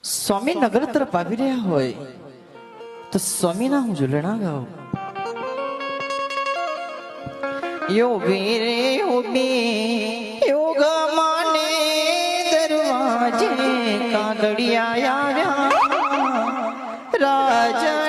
સ્વામી નગર તરફ આવી રહ્યા હોય તો સ્વામીના હું ઝૂલણા ગાઉં. યોગ માને દરવાજે કાગડિયા આવ્યા રાજા